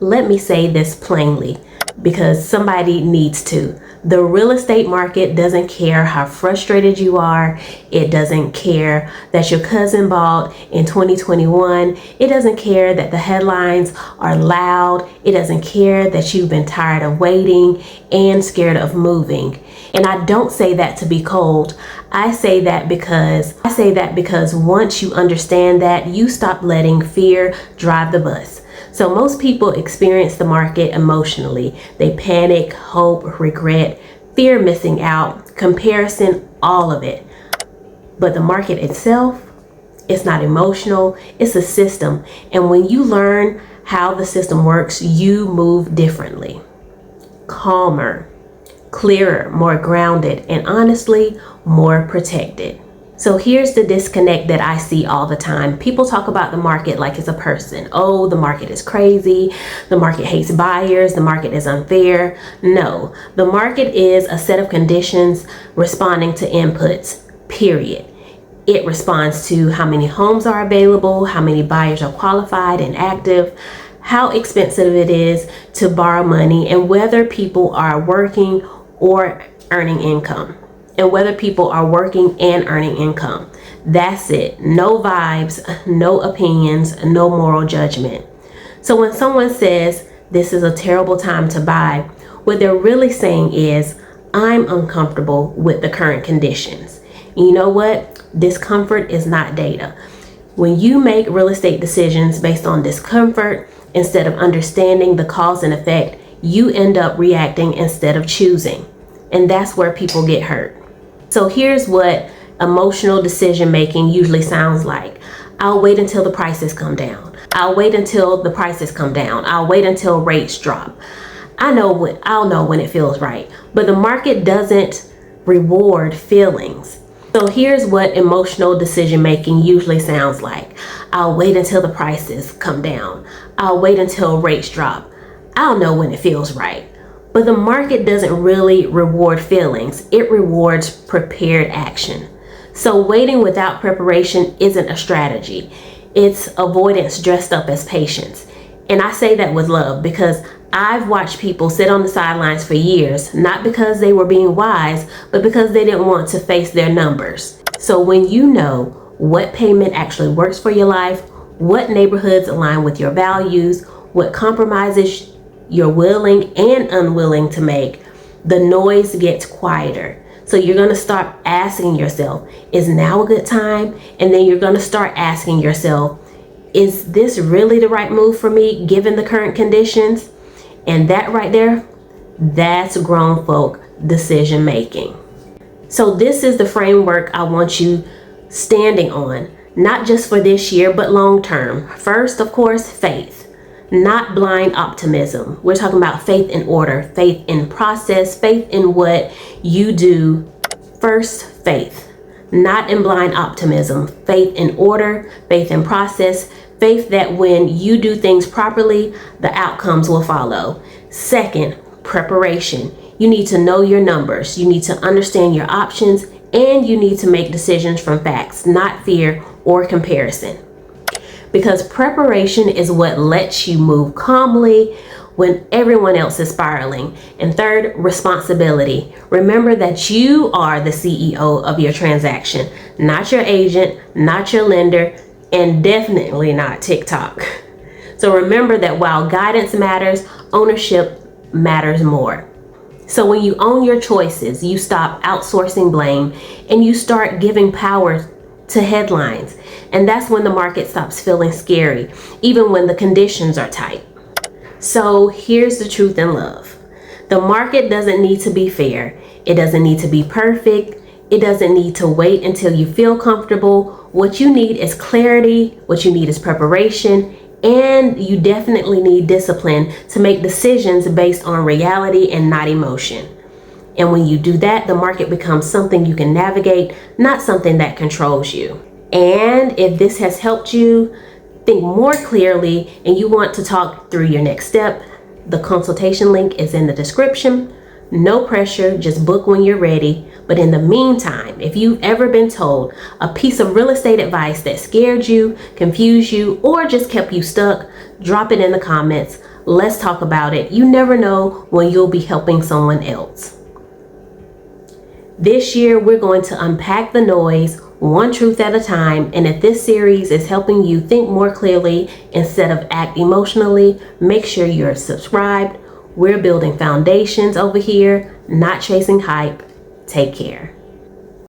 Let me say this plainly because somebody needs to. The real estate market doesn't care how frustrated you are. It doesn't care that your cousin bought in 2021. It doesn't care that the headlines are loud. It doesn't care that you've been tired of waiting and scared of moving. And I don't say that to be cold. I say that because once you understand that, you stop letting fear drive the bus. So most people experience the market emotionally. They panic, hope, regret, fear missing out, comparison, all of it. But the market itself, it's not emotional, it's a system. And when you learn how the system works, you move differently, calmer, clearer, more grounded, and honestly, more protected. So here's the disconnect that I see all the time. People talk about the market like it's a person. Oh, the market is crazy. The market hates buyers. The market is unfair. No, the market is a set of conditions responding to inputs, period. It responds to how many homes are available, how many buyers are qualified and active, how expensive it is to borrow money, and whether people are working or earning income. And whether people are working and earning income. That's it. No vibes, no opinions, no moral judgment. So when someone says this is a terrible time to buy, what they're really saying is, I'm uncomfortable with the current conditions. And you know what? Discomfort is not data. When you make real estate decisions based on discomfort instead of understanding the cause and effect, you end up reacting instead of choosing. And that's where people get hurt. So here's what emotional decision making usually sounds like. I'll wait until the prices come down. I'll wait until the prices come down. I'll wait until rates drop. I'll know when it feels right. But the market doesn't reward feelings. So here's what emotional decision making usually sounds like. I'll wait until the prices come down. I'll wait until rates drop. I'll know when it feels right. But the market doesn't really reward feelings. It rewards prepared action. So waiting without preparation isn't a strategy. It's avoidance dressed up as patience. And I say that with love because I've watched people sit on the sidelines for years, not because they were being wise, but because they didn't want to face their numbers. So when you know what payment actually works for your life, what neighborhoods align with your values, what compromises you're willing and unwilling to make, the noise gets quieter. So you're going to start asking yourself, is now a good time? And then you're going to start asking yourself, is this really the right move for me given the current conditions? And that right there, that's grown folk decision making. So this is the framework I want you standing on, not just for this year, but long term. First, of course, faith. Not blind optimism. We're talking about faith in order, faith in process, faith in what you do. First, faith. Not in blind optimism. Faith in order, faith in process, faith that when you do things properly, the outcomes will follow. Second, preparation. You need to know your numbers. You need to understand your options, and you need to make decisions from facts, not fear or comparison. Because preparation is what lets you move calmly when everyone else is spiraling. And third, responsibility. Remember that you are the CEO of your transaction, not your agent, not your lender, and definitely not TikTok. So remember that while guidance matters, ownership matters more. So when you own your choices, you stop outsourcing blame and you start giving power to headlines. And that's when the market stops feeling scary, even when the conditions are tight. So here's the truth in love. The market doesn't need to be fair. It doesn't need to be perfect. It doesn't need to wait until you feel comfortable. What you need is clarity. What you need is preparation. And you definitely need discipline to make decisions based on reality and not emotion. And when you do that, the market becomes something you can navigate, not something that controls you. And if this has helped you think more clearly and you want to talk through your next step, the consultation link is in the description. No pressure, just book when you're ready. But in the meantime, if you've ever been told a piece of real estate advice that scared you, confused you, or just kept you stuck, drop it in the comments. Let's talk about it. You never know when you'll be helping someone else. This year, we're going to unpack the noise, one truth at a time. And if this series is helping you think more clearly instead of act emotionally, make sure you're subscribed. We're building foundations over here, not chasing hype. Take care.